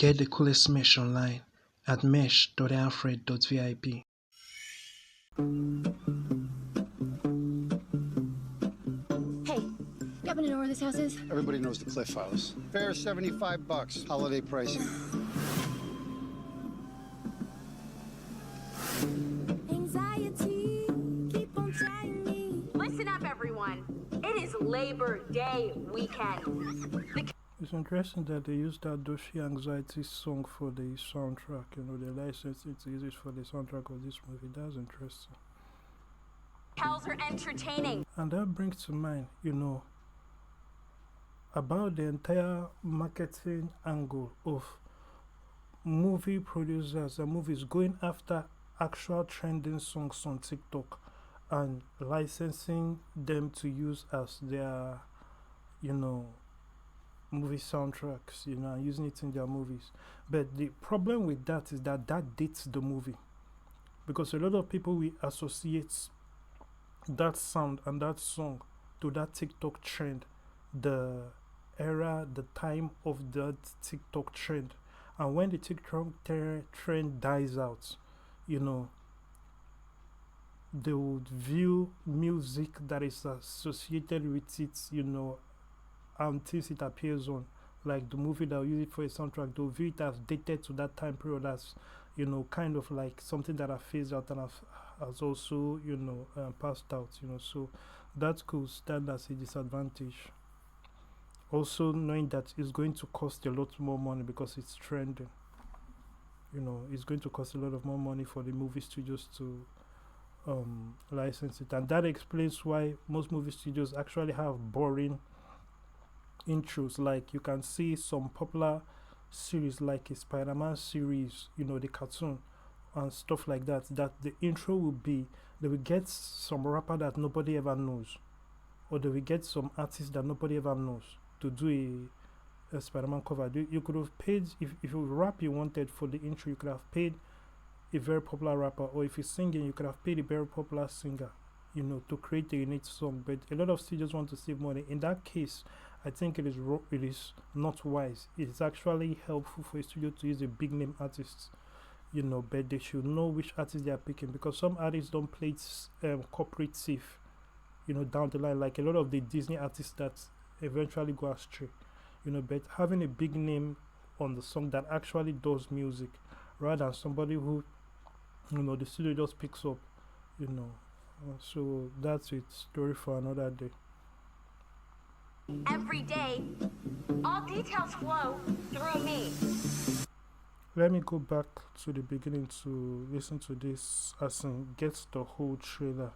Get the coolest mesh online at mesh.alfred.vip. Hey, you happen to know where this house is? Everybody knows the Cliff House. Fare $75, holiday pricing. Anxiety, keep on trying me. Listen up, everyone. It is Labor Day weekend. It's interesting that they used that Doshi Anxiety song for the soundtrack. You know, they licensed it to use it for the soundtrack of this movie. That's interesting. Cows are entertaining. And that brings to mind, you know, about the entire marketing angle of movie producers and movies going after actual trending songs on TikTok and licensing them to use as their, you know, movie soundtracks, you know, and using it in their movies. But the problem with that is that that dates the movie, because a lot of people will associate that sound and that song to that TikTok trend, the era, the time of that TikTok trend. And when the TikTok trend dies out, you know, they would view music that is associated with it, you know, until it appears on, like the movie that will use it for a soundtrack, they'll view it as dated to that time period, as, you know, kind of like something that has phased out and has also, you know, passed out, you know. So that could stand as a disadvantage. Also knowing that it's going to cost a lot more money because it's trending. You know, it's going to cost a lot of more money for the movie studios to license it, and that explains why most movie studios actually have boring intros. Like you can see some popular series like a Spider-Man series, you know, the cartoon and stuff like that, that the intro will be, they will get some rapper that nobody ever knows, or they will get some artist that nobody ever knows to do a Spider-Man cover. You could have paid, if you rap you wanted for the intro, you could have paid a very popular rapper, or if you're singing, you could have paid a very popular singer, you know, to create a unique song. But a lot of studios want to save money. In that case, I think it is not wise. It's actually helpful for a studio to use a big name artist, you know, but they should know which artists they are picking, because some artists don't play corporate safe, you know, down the line, like a lot of the Disney artists that eventually go astray, you know. But having a big name on the song that actually does music, rather than somebody who, you know, the studio just picks up, you know. So that's it. Story for another day. Every day, all details flow through me. Let me go back to the beginning to listen to this, as in get the whole trailer.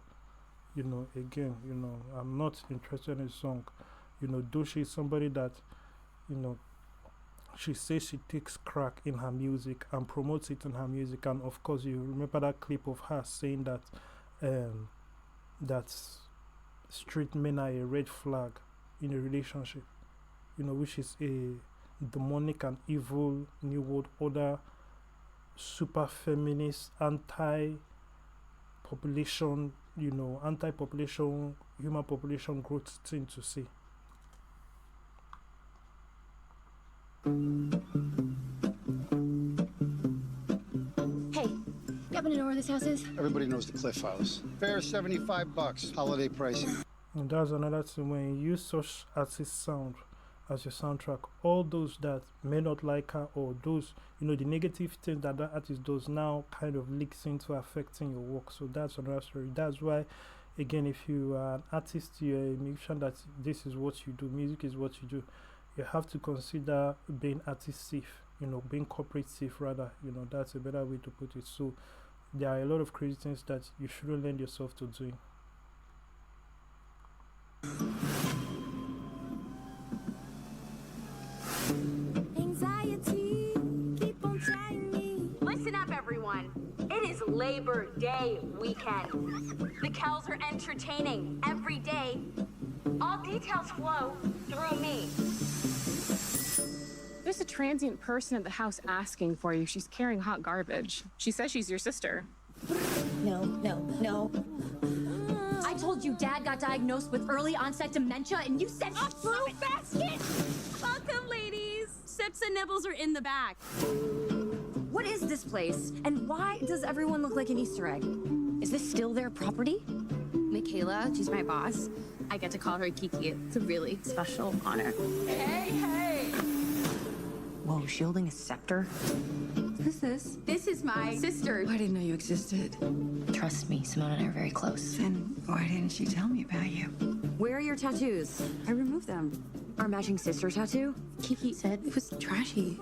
You know, again, you know, I'm not interested in the song. You know, Doshi is somebody that, you know, she says she takes crack in her music and promotes it in her music. And of course, you remember that clip of her saying that that straight men are a red flag in a relationship, you know, which is a demonic and evil new world order, super feminist, anti-population, you know, anti-population, human population growth thing to say. Hey, you happen to know where this house is? Everybody knows the Cliff House. Fare $75, holiday pricing. And that's another thing, when you use such artist sound as your soundtrack, all those that may not like her, or those, you know, the negative things that that artist does now kind of leaks into affecting your work. So that's another story. That's why, again, if you are an artist, you're a musician, that this is what you do, music is what you do, you have to consider being artist safe, you know, being corporate safe rather, you know. That's a better way to put it. So there are a lot of crazy things that you shouldn't lend yourself to doing. Anxiety, keep on trying me. Listen up, everyone. It is Labor Day weekend. The cows are entertaining. Every day, all details flow through me. There's a transient person at the house asking for you. She's carrying hot garbage. She says she's your sister. No. I told you Dad got diagnosed with early onset dementia, and you said a fruit basket. Welcome, ladies. Sips and Nibbles are in the back. What is this place? And why does everyone look like an Easter egg? Is this still their property? Michaela, she's my boss. I get to call her Kiki. It's a really special honor. Hey! Whoa, shielding a scepter? Who's this? This is my sister. I didn't know you existed. Trust me, Simone and I are very close. Then why didn't she tell me about you? Where are your tattoos? I removed them. Our matching sister tattoo? Kiki said it was trashy.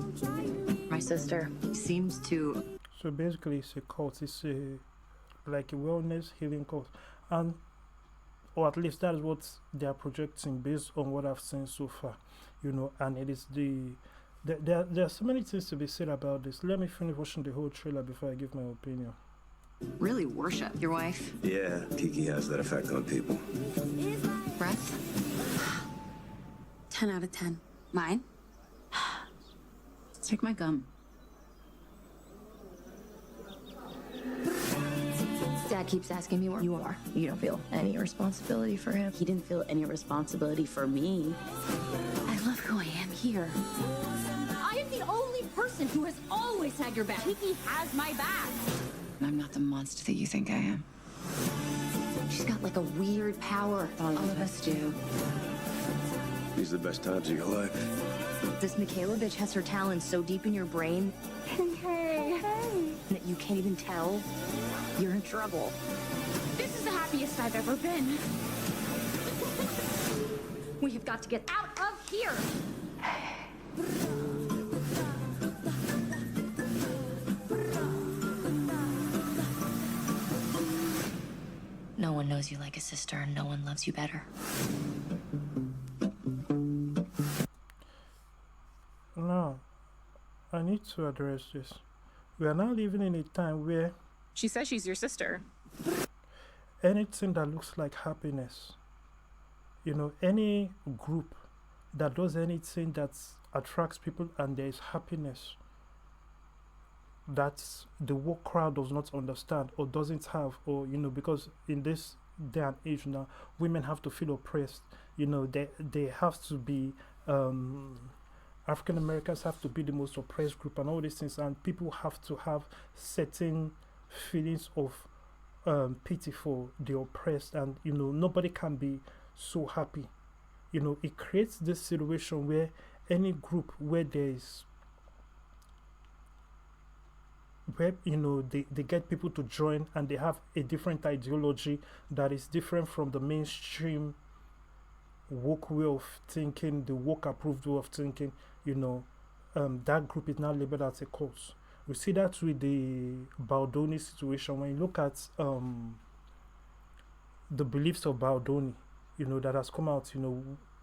My sister seems to... So basically, it's a cult. It's like a wellness healing cult, and or at least that is what they are projecting based on what I've seen so far. And it is there are so many things to be said about this. Let me finish watching the whole trailer before I give my opinion. Really worship your wife. Yeah, Kiki has that effect on people. Breath? 10 out of 10. Mine? Take my gum. Dad keeps asking me where you are. You don't feel any responsibility for him. He didn't feel any responsibility for me. I love who I am here. I am the only person who has always had your back. Kiki has my back. I'm not the monster that you think I am. She's got like a weird power. All of us do. These are the best times of your life. This Michaela bitch has her talons so deep in your brain that you can't even tell you're in trouble. This is the happiest I've ever been. We have got to get out of here. No one knows you like a sister, and no one loves you better. Now, I need to address this. We are now living in a time where She says she's your sister. anything that looks like happiness, any group that does anything that attracts people and there is happiness, that the woke crowd does not understand or doesn't have, or because in this day and age now, women have to feel oppressed. They have to be African Americans have to be the most oppressed group and all these things, and people have to have certain feelings of pity for the oppressed, and nobody can be so happy. It creates this situation where any group where there's where they get people to join and they have a different ideology that is different from the mainstream woke way of thinking, the woke approved way of thinking, that group is now labeled as a cult. We see that with the Baldoni situation. When you look at the beliefs of Baldoni, that has come out,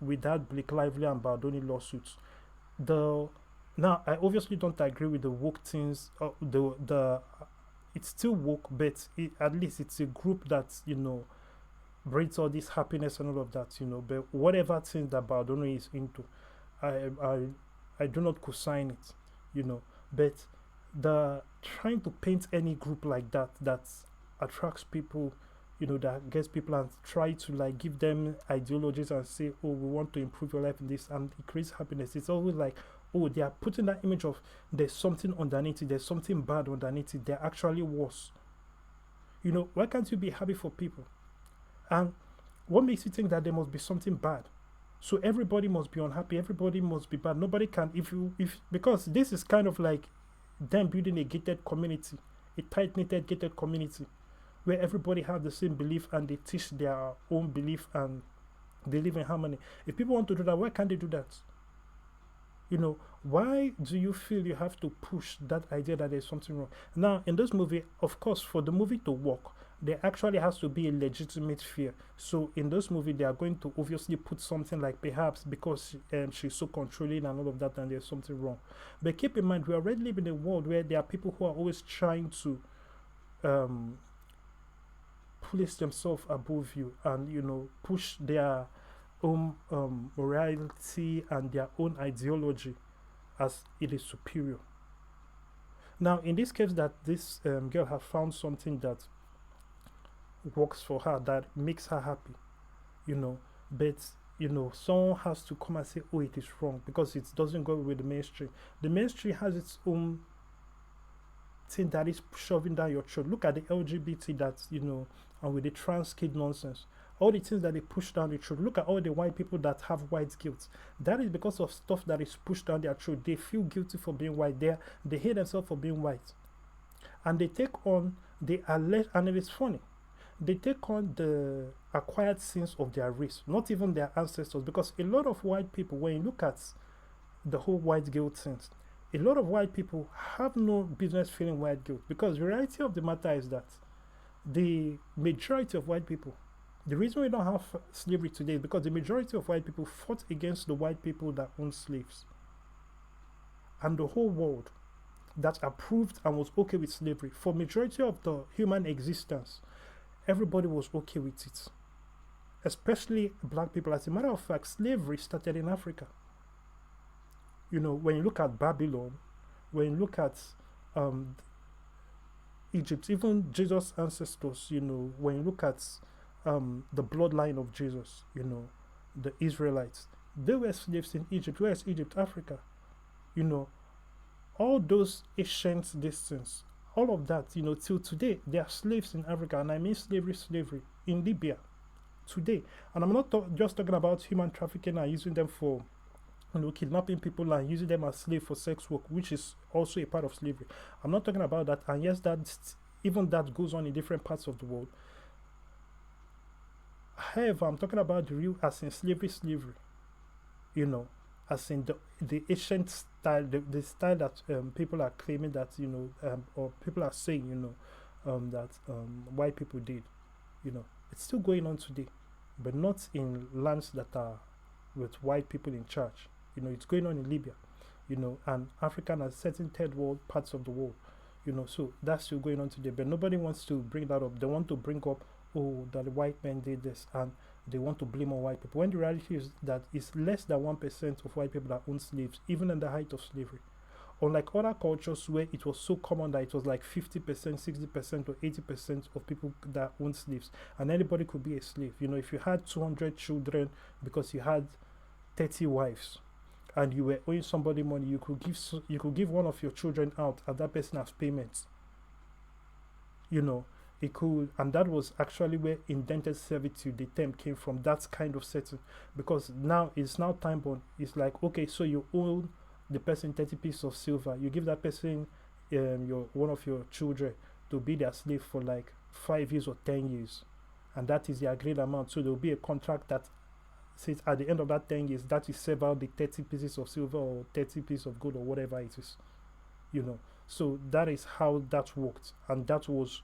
with that Blake Lively and Baldoni lawsuits. Now, I obviously don't agree with the woke things. It's still woke, but at least it's a group that brings all this happiness and all of that. But whatever things that Baldoni is into, I do not co-sign it. But the trying to paint any group like that attracts people, that gets people and try to like give them ideologies and say, oh, we want to improve your life in this, and it creates happiness. It's always like, oh, they are putting that image of there's something underneath it, there's something bad underneath it, they're actually worse. Why can't you be happy for people? And what makes you think that there must be something bad? So everybody must be unhappy, everybody must be bad. Nobody can, because this is kind of like them building a gated community, a tight-knitted gated community, where everybody has the same belief and they teach their own belief and they live in harmony. If people want to do that, why can't they do that? Why do you feel you have to push that idea that there's something wrong? Now, in this movie, of course, for the movie to work, there actually has to be a legitimate fear. So in this movie, they are going to obviously put something like perhaps because she's so controlling and all of that, and there's something wrong. But keep in mind, we already live in a world where there are people who are always trying to place themselves above you and push their own morality and their own ideology as it is superior. Now, in this case, that this girl has found something that works for her, that makes her happy, but someone has to come and say, oh, it is wrong because it doesn't go with the mainstream. The mainstream has its own thing that is shoving down your throat. Look at the LGBT that, and with the trans kid nonsense. All the things that they push down the throat. Look at all the white people that have white guilt. That is because of stuff that is pushed down their throat. They feel guilty for being white. They hate themselves for being white. And they take on the alleged, and it is funny, they take on the acquired sins of their race, not even their ancestors. Because a lot of white people, when you look at the whole white guilt sins, a lot of white people have no business feeling white guilt. Because the reality of the matter is that the majority of white people, the reason we don't have slavery today is because the majority of white people fought against the white people that owned slaves. And the whole world that approved and was okay with slavery, for majority of the human existence, everybody was okay with it. Especially black people. As a matter of fact, slavery started in Africa. When you look at Babylon, when you look at Egypt, even Jesus' ancestors, when you look at the bloodline of Jesus, the Israelites, they were slaves in Egypt. Where is Egypt? Africa. All those ancient distance, all of that, till today, they are slaves in Africa. And I mean slavery in Libya today. And I'm not just talking about human trafficking and using them for kidnapping people and using them as slaves for sex work, which is also a part of slavery. I'm not talking about that. And yes, even that goes on in different parts of the world. However, I'm talking about the real, as in slavery, as in the ancient style, the style that people are claiming that, or people are saying, that white people did. It's still going on today, but not in lands that are with white people in charge. It's going on in Libya, and Africa and certain third world parts of the world, so that's still going on today. But nobody wants to bring that up. They want to bring up, oh, that the white men did this, and they want to blame on white people, when the reality is that it's less than 1% of white people that own slaves, even in the height of slavery. Unlike other cultures where it was so common that it was like 50%, 60%, or 80% of people that own slaves, and anybody could be a slave. If you had 200 children because you had 30 wives, and you were owing somebody money, you could give one of your children out, and that person as payment. It could, and that was actually where indented servitude, the term, came from. That kind of setting, because now it's now time bound. It's like, okay, so you own the person 30 pieces of silver, you give that person one of your children to be their slave for like 5 years or 10 years, and that is the agreed amount. So there will be a contract that says at the end of that 10 years that you serve out the 30 pieces of silver or 30 pieces of gold or whatever it is. So that is how that worked, and that was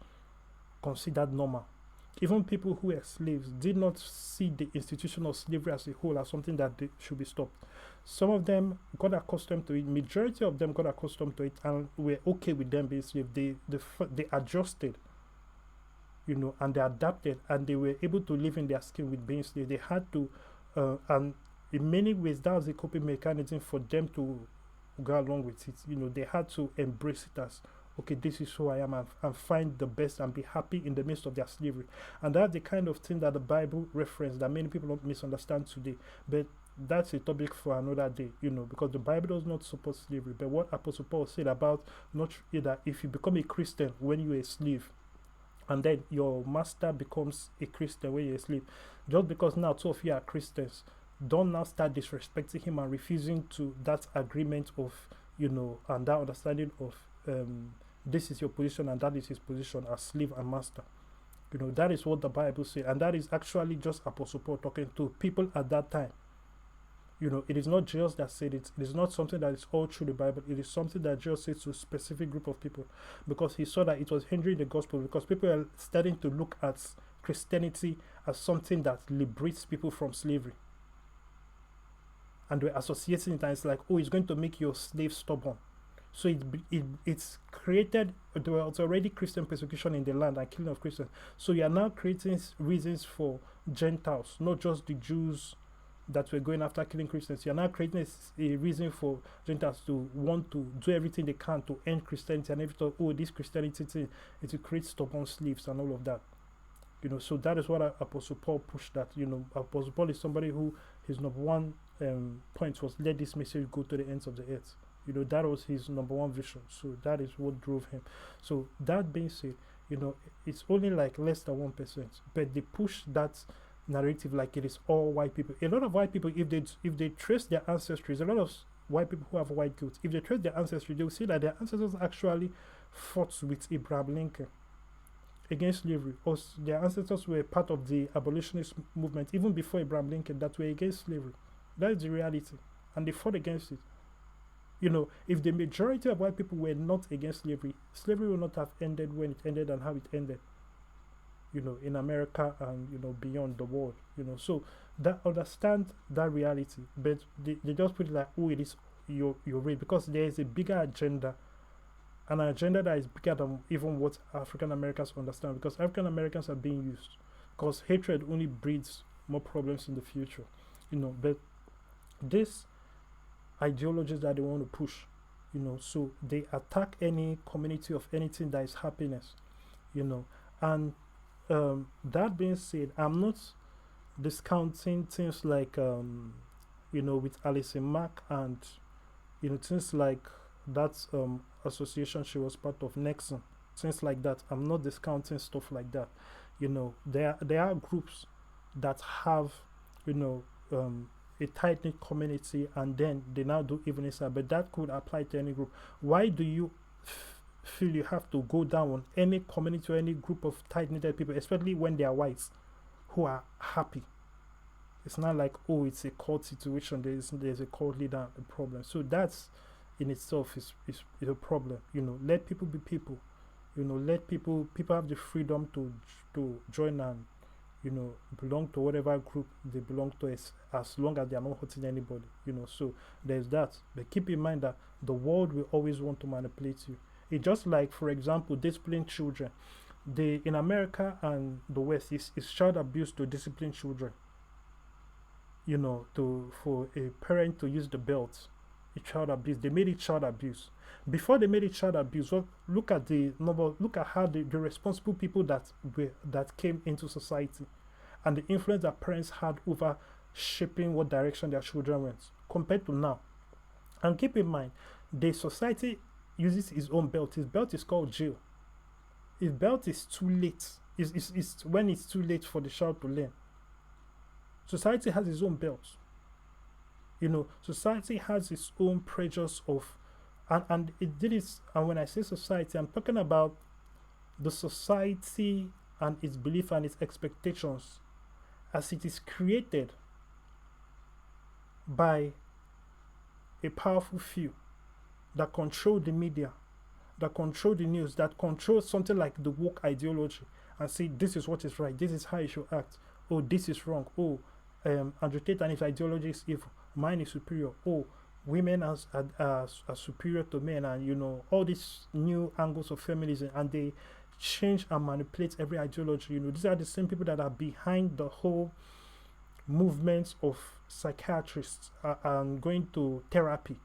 considered normal. Even people who were slaves did not see the institution of slavery as a whole as something that should be stopped. Some of them got accustomed to it. Majority of them got accustomed to it and were okay with them being slaves. They adjusted, and they adapted, and they were able to live in their skin with being slaves. They had to, and in many ways, that was a coping mechanism for them to go along with it. They had to embrace it as, okay, this is who I am, and find the best and be happy in the midst of their slavery. And that's the kind of thing that the Bible referenced that many people don't misunderstand today. But that's a topic for another day, because the Bible does not support slavery. But what Apostle Paul said about that if you become a Christian when you're a slave, and then your master becomes a Christian when you're a slave, just because now two of you are Christians, don't now start disrespecting him and refusing to that agreement of, and that understanding of this is your position and that is his position as slave and master. That is what the Bible says, and that is actually just Apostle Paul talking to people at that time. It is not Jesus that said it. It is not something that is all through the Bible. It is something that Jesus said to a specific group of people, because he saw that it was hindering the gospel, because people are starting to look at Christianity as something that liberates people from slavery. And we're associating it, and it's like, oh, it's going to make your slave stubborn. So it's created, there was already Christian persecution in the land and killing of Christians. So you are now creating reasons for Gentiles, not just the Jews that were going after killing Christians. You are now creating a reason for Gentiles to want to do everything they can to end Christianity, and everything. Oh, this Christianity thing, it will create stubborn slaves and all of that. So that is what Apostle Paul pushed that. Apostle Paul is somebody who his number one point was, let this message go to the ends of the earth. You know, that was his number one vision. So that is what drove him. So that being said, you know, it's only like less than 1%, but they push that narrative like it is all white people. A lot of white people, if they trace their ancestry, a lot of white people who have white guilt, if they trace their ancestry, they will see that their ancestors actually fought with Abraham Lincoln against slavery, or their ancestors were part of the abolitionist movement even before Abraham Lincoln that were against slavery. That is the reality, and they fought against it. You know, if the majority of white people were not against slavery, slavery would not have ended when it ended and how it ended, you know, in America and, you know, beyond the world, you know. So that, understand that reality, but they just put it like, oh, it is your race, because there is a bigger agenda, an agenda that is bigger than even what African Americans understand, because African Americans are being used, because hatred only breeds more problems in the future, you know. But this ideologies that they want to push, you know, so they attack any community of anything that is happiness, you know. And that being said, I'm not discounting things like you know, with Alison Mack and, you know, things like that association she was part of, Nexon, things like that. I'm not discounting stuff like that, you know. There are groups that have, you know, a tight-knit community, and then they now do evening side, but that could apply to any group. Why do you feel you have to go down on any community or any group of tight-knitted people, especially when they are whites who are happy? It's not like, oh, it's a cult situation, there's a cult leader, a problem. So that's in itself is a problem, you know. Let people be people, you know. Let people have the freedom to join and, you know, belong to whatever group they belong to, as long as they are not hurting anybody, you know. So there's that. But keep in mind that the world will always want to manipulate you. It's just like, for example, disciplining children. In America and the West, it's child abuse to discipline children, you know, for a parent to use the belt. It's child abuse. They made it child abuse. Before they made it child abuse, well, look at how the responsible people that came into society and the influence that parents had over shaping what direction their children went compared to now. And keep in mind, the society uses its own belt. His belt is called jail. His belt is too late. It's when it's too late for the child to learn. Society has its own belt. You know, society has its own pressures of, and it did it. And when I say society, I'm talking about the society and its belief and its expectations as it is created by a powerful few that control the media, that control the news, that control something like the woke ideology, and say this is what is right, this is how you should act. Oh, this is wrong. Oh, Andrew Tate and his ideology is evil. Mine is superior. Oh, women are superior to men, and, you know, all these new angles of feminism, and they change and manipulate every ideology. You know, these are the same people that are behind the whole movement of psychiatrists and going to therapy.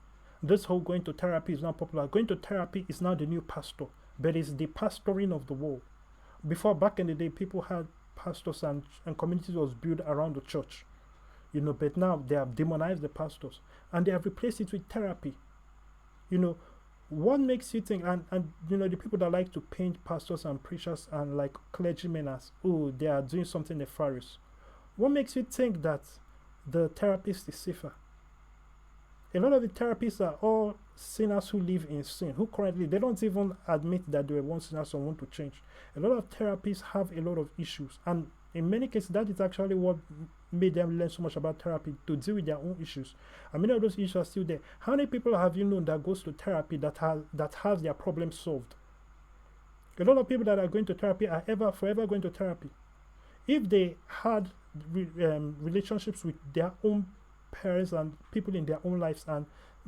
This whole going to therapy is not popular. Going to therapy is now the new pastor, but it's the pastoring of the world. Before, back in the day, people had pastors and communities was built around the church, you know, but now they have demonized the pastors and they have replaced it with therapy. You know, what makes you think, and you know, the people that like to paint pastors and preachers and like clergymen as, oh, they are doing something nefarious. What makes you think that the therapist is safer? A lot of the therapists are all sinners who live in sin, who currently, they don't even admit that they were once sinners and want to change. A lot of therapists have a lot of issues, and in many cases, that is actually what made them learn so much about therapy, to deal with their own issues. And many of those issues are still there. How many people have you known that goes to therapy that has their problems solved? A lot of people that are going to therapy are forever going to therapy. If they had relationships with their own parents and people in their own lives, and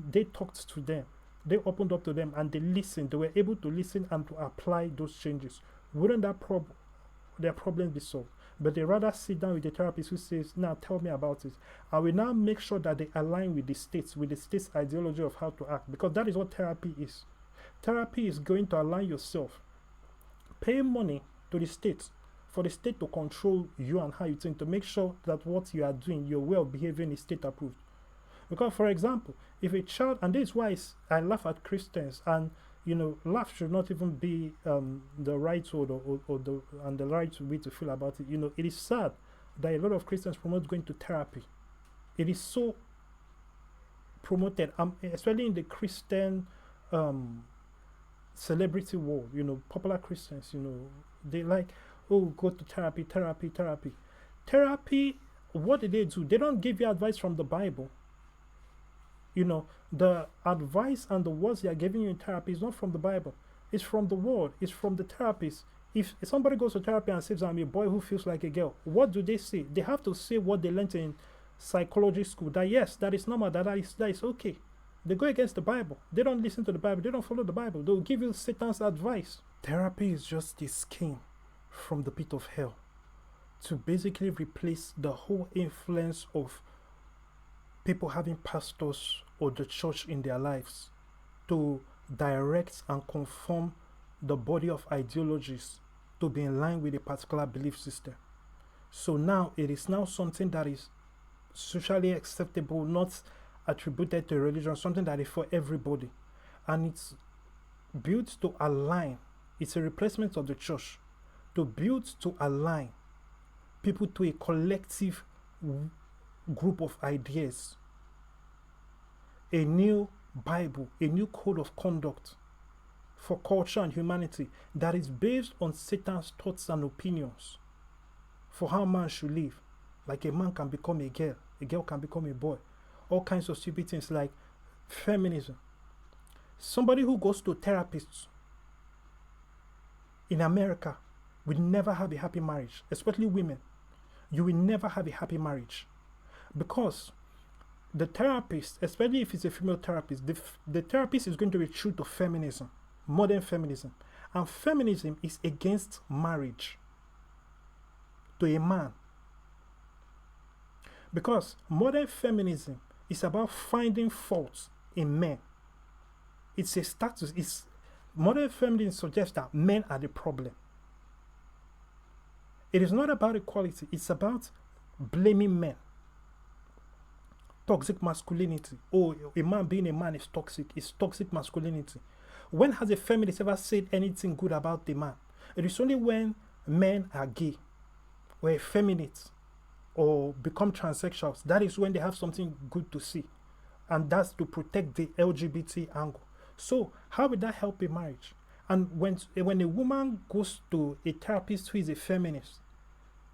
they talked to them, they opened up to them, and they listened, they were able to listen and to apply those changes, wouldn't their problems be solved? But they rather sit down with the therapist who says, now tell me about it, and we now make sure that they align with the state's ideology of how to act, because that is what therapy is. Therapy is going to align yourself, pay money to the state for the state to control you and how you think, to make sure that what you are doing, your way of behaving is state approved. Because, for example, if a child, and this is why I laugh at Christians, and laugh should not even be the right word or the right way to feel about it. It is sad that a lot of Christians promote going to therapy. It is so promoted, especially in the Christian celebrity world. Popular Christians, they like, oh, go to therapy. Therapy, what do? They don't give you advice from the Bible. The advice and the words they are giving you in therapy is not from the Bible. It's from the word. It's from the therapist. If somebody goes to therapy and says, I'm a boy who feels like a girl, what do they say? They have to say what they learned in psychology school, that yes, that is normal, that is okay. They go against the Bible. They don't listen to the Bible. They don't follow the Bible. They'll give you Satan's advice. Therapy is just a scheme from the pit of hell to basically replace the whole influence of people having pastors or the church in their lives, to direct and conform the body of ideologies to be in line with a particular belief system. So now it is now something that is socially acceptable, not attributed to a religion, something that is for everybody. And it's built to align. It's a replacement of the church, to build to align people to a collective group of ideas, a new Bible, a new code of conduct for culture and humanity that is based on Satan's thoughts and opinions for how man should live. Like a man can become a girl can become a boy, all kinds of stupid things like feminism. Somebody who goes to therapists in America will never have a happy marriage, especially women. You will never have a happy marriage because the therapist, especially if it's a female therapist, the therapist is going to be true to feminism, modern feminism. And feminism is against marriage to a man. Because modern feminism is about finding faults in men. It's a status. Modern feminism suggests that men are the problem. It is not about equality. It's about blaming men. Toxic masculinity. Oh, a man being a man is toxic. It's toxic masculinity. When has a feminist ever said anything good about the man? It is only when men are gay or effeminate or become transsexuals. That is when they have something good to see. And that's to protect the LGBT angle. So how would that help a marriage? And when a woman goes to a therapist who is a feminist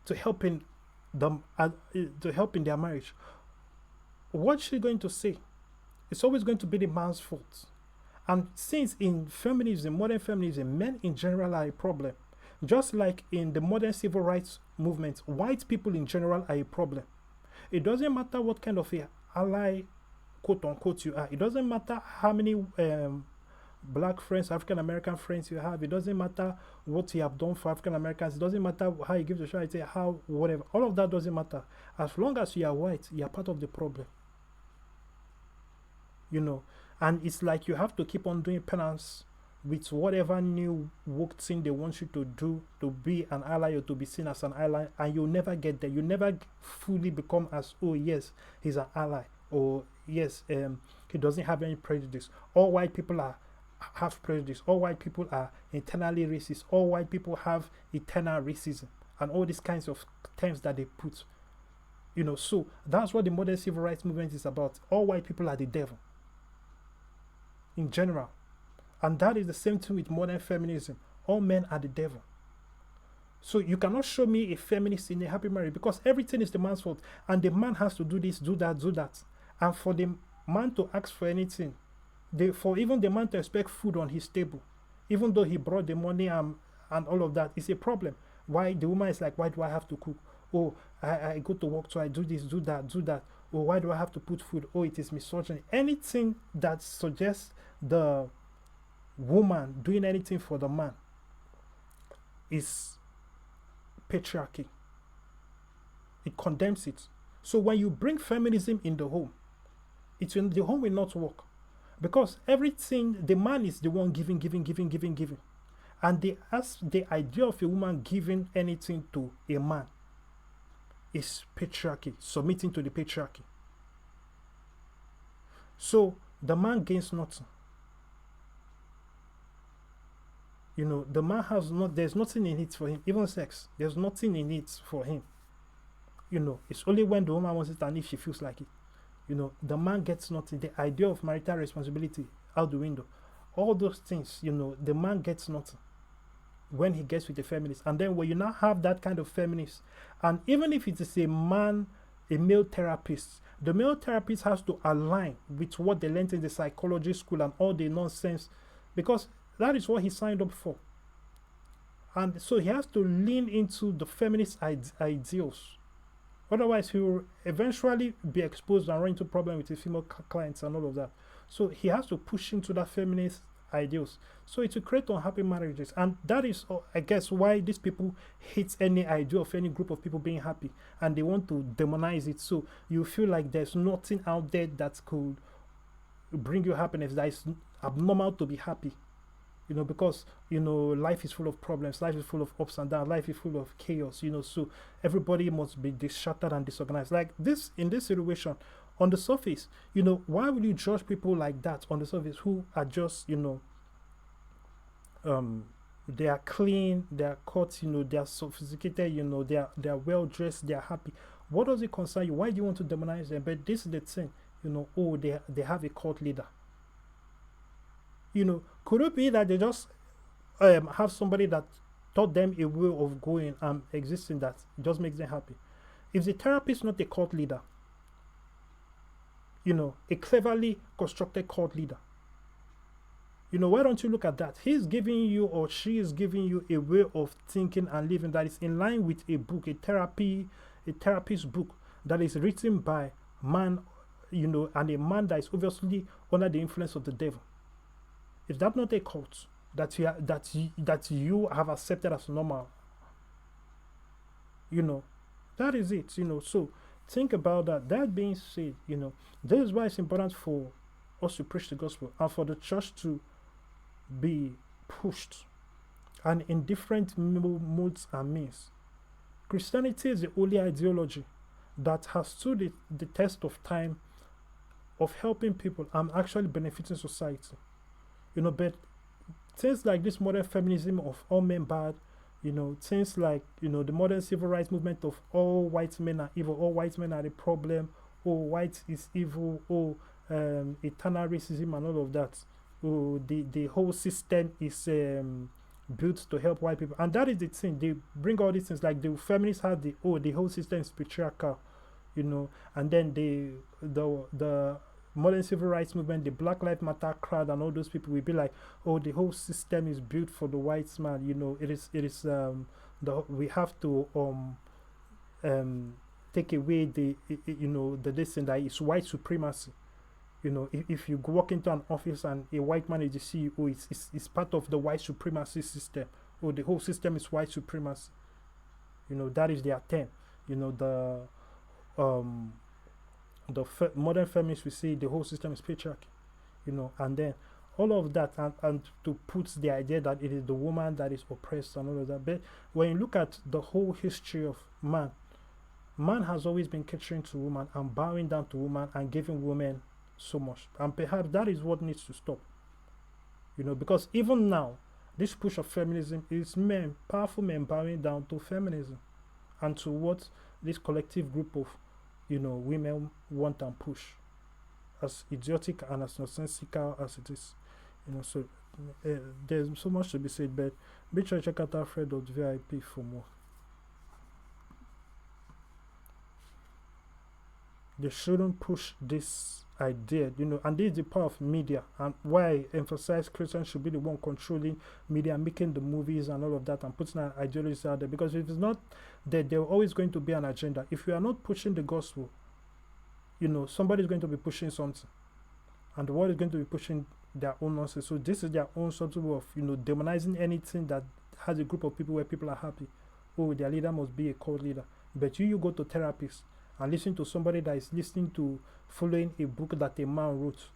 to help in their marriage, what's she going to say? It's always going to be the man's fault. And since in feminism, modern feminism, men in general are a problem, just like in the modern civil rights movement, white people in general are a problem. It doesn't matter what kind of a ally, quote unquote, you are. It doesn't matter how many black friends, African American friends you have. It doesn't matter what you have done for African Americans. It doesn't matter how you give the charity, how, whatever. All of that doesn't matter. As long as you are white, you are part of the problem. And it's like you have to keep on doing penance with whatever new woke thing they want you to do to be an ally or to be seen as an ally, and you'll never get there. You never fully become as, oh yes, he's an ally, or yes, he doesn't have any prejudice. All white people have prejudice. All white people are internally racist. All white people have eternal racism, and all these kinds of terms that they put. So that's what the modern civil rights movement is about. All white people are the devil in general. And that is the same thing with modern feminism. All men are the devil. So you cannot show me a feminist in a happy marriage, because everything is the man's fault. And the man has to do this, do that, do that. And for the man to ask for anything, for even the man to expect food on his table, even though he brought the money and all of that, is a problem. Why the woman is like, why do I have to cook? Oh, I go to work, so I do this, do that, do that. Oh, why do I have to put food? Oh, it is misogyny. Anything that suggests the woman doing anything for the man is patriarchy. It condemns it. So when you bring feminism in the home, the home will not work, because everything, the man is the one giving, And the idea of a woman giving anything to a man is patriarchy, submitting to the patriarchy. So the man gains nothing. You know, the man has not, there's nothing in it for him, even sex, there's nothing in it for him. You know, it's only when the woman wants it and if she feels like it. You know, the man gets nothing. The idea of marital responsibility out the window. All those things, you know, the man gets nothing when he gets with a feminist. And then when you now have that kind of feminist, and even if it is a man, a male therapist, the male therapist has to align with what they learned in the psychology school and all the nonsense, because that is what he signed up for. And so he has to lean into the feminist ideals. Otherwise, he will eventually be exposed and run into problems with his female clients and all of that. So he has to push into that feminist ideals. So it will create unhappy marriages. And that is, I guess, why these people hate any idea of any group of people being happy. And they want to demonize it. So you feel like there's nothing out there that could bring you happiness, that is abnormal to be happy. You know, because, you know, life is full of problems, life is full of ups and downs, life is full of chaos, you know, so everybody must be disheartened and disorganized. Like this, in this situation, on the surface, you know, why would you judge people like that on the surface who are just, you know, they are clean, they are cut, you know, they are sophisticated, you know, they are well dressed, they are happy. What does it concern you? Why do you want to demonize them? But this is the thing, you know, oh, they have a cult leader. You know, could it be that they just have somebody that taught them a way of going and existing that just makes them happy? If the therapist is not a cult leader, you know, a cleverly constructed cult leader, you know, why don't you look at that? He's giving you, or she is giving you, a way of thinking and living that is in line with a book, a therapist book that is written by man, you know, and a man that is obviously under the influence of the devil. Is that not a cult that you have accepted as normal? You know, that is it. You know, so think about that. That being said, you know, this is why it's important for us to preach the gospel and for the church to be pushed, and in different modes and means. Christianity is the only ideology that has stood the test of time, of helping people and actually benefiting society. You know, but things like this modern feminism of all men bad, you know, things like, you know, the modern civil rights movement of all white men are evil, all white men are the problem, oh, white is evil, oh, eternal racism and all of that. Oh, the whole system is built to help white people. And that is the thing. They bring all these things, like the feminists have the whole system is patriarchal, you know, and then the modern civil rights movement, the Black Lives Matter crowd and all those people will be like, oh, the whole system is built for the white man, you know, we have to take away the lesson that is white supremacy. You know, if you walk into an office and a white man is the CEO, it's part of the white supremacy system. Oh, the whole system is white supremacy. You know, that is their term. You know, modern feminists will say the whole system is patriarchy, you know, and then all of that, and to put the idea that it is the woman that is oppressed and all of that. But when you look at the whole history of man has always been catering to woman and bowing down to woman and giving women so much, and perhaps that is what needs to stop, you know, because even now this push of feminism is powerful men bowing down to feminism and to what this collective group of, you know, women want and push, as idiotic and as nonsensical as it is, you know. So there's so much to be said, but be sure to check out alfred.vip for more. They shouldn't push this idea, you know, and this is the power of media, and why I emphasize Christians should be the one controlling media, making the movies and all of that, and putting an ideology out there. Because if it's not that, there's always going to be an agenda. If you are not pushing the gospel, you know, somebody's going to be pushing something, and the world is going to be pushing their own nonsense. So this is their own sort of, you know, demonizing anything that has a group of people where people are happy. Oh, their leader must be a cult leader. But you go to therapists and listen to somebody that is listening to, following a book that a man wrote,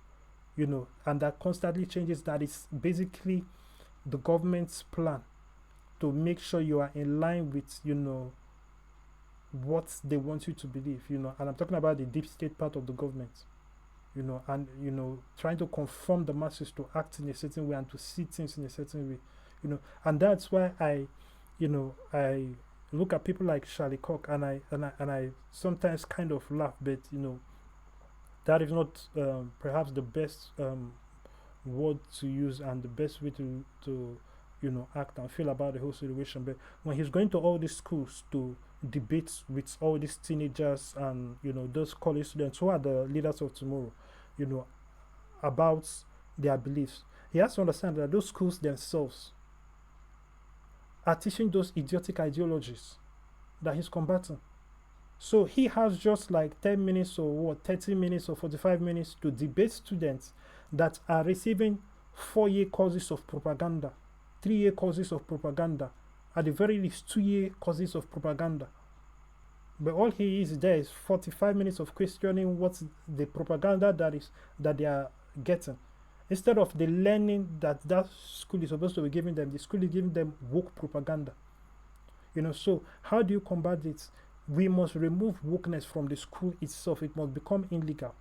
you know, and that constantly changes, that is basically the government's plan to make sure you are in line with, what they want you to believe, and I'm talking about the deep state part of the government, and, trying to conform the masses to act in a certain way and to see things in a certain way, and that's why I look at people like Charlie Koch and I sometimes kind of laugh, but, that is not perhaps the best word to use and the best way to act and feel about the whole situation. But when he's going to all these schools to debate with all these teenagers and those college students who are the leaders of tomorrow, about their beliefs, he has to understand that those schools themselves are teaching those idiotic ideologies that he's combating. So he has just like 10 minutes or 30 minutes or 45 minutes to debate students that are receiving 4-year courses of propaganda, 3-year courses of propaganda, at the very least 2-year courses of propaganda. But all he is there is 45 minutes of questioning what's the propaganda that they are getting. Instead of the learning that school is supposed to be giving them, the school is giving them woke propaganda. So how do you combat it? We must remove wokeness from the school itself. It must become illegal.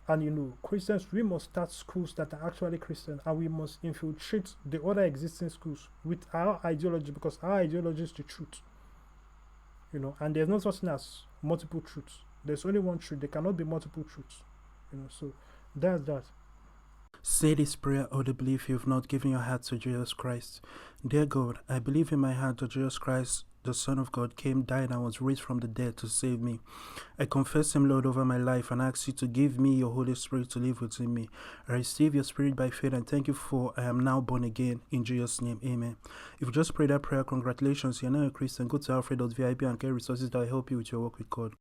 And Christians, we must start schools that are actually Christian, and we must infiltrate the other existing schools with our ideology, because our ideology is the truth. And there's no such thing as multiple truths. There's only one truth. There cannot be multiple truths. So that's that. Say this prayer audibly if you've not given your heart to Jesus Christ. Dear God, I believe in my heart that Jesus Christ, the Son of God, came, died, and was raised from the dead to save me. I confess him, Lord, over my life, and ask you to give me your Holy Spirit to live within me. I receive your Spirit by faith, and thank you for I am now born again. In Jesus' name, amen. If you just prayed that prayer, congratulations, you're now a Christian. Go to alfred.vip and get resources that will help you with your work with God.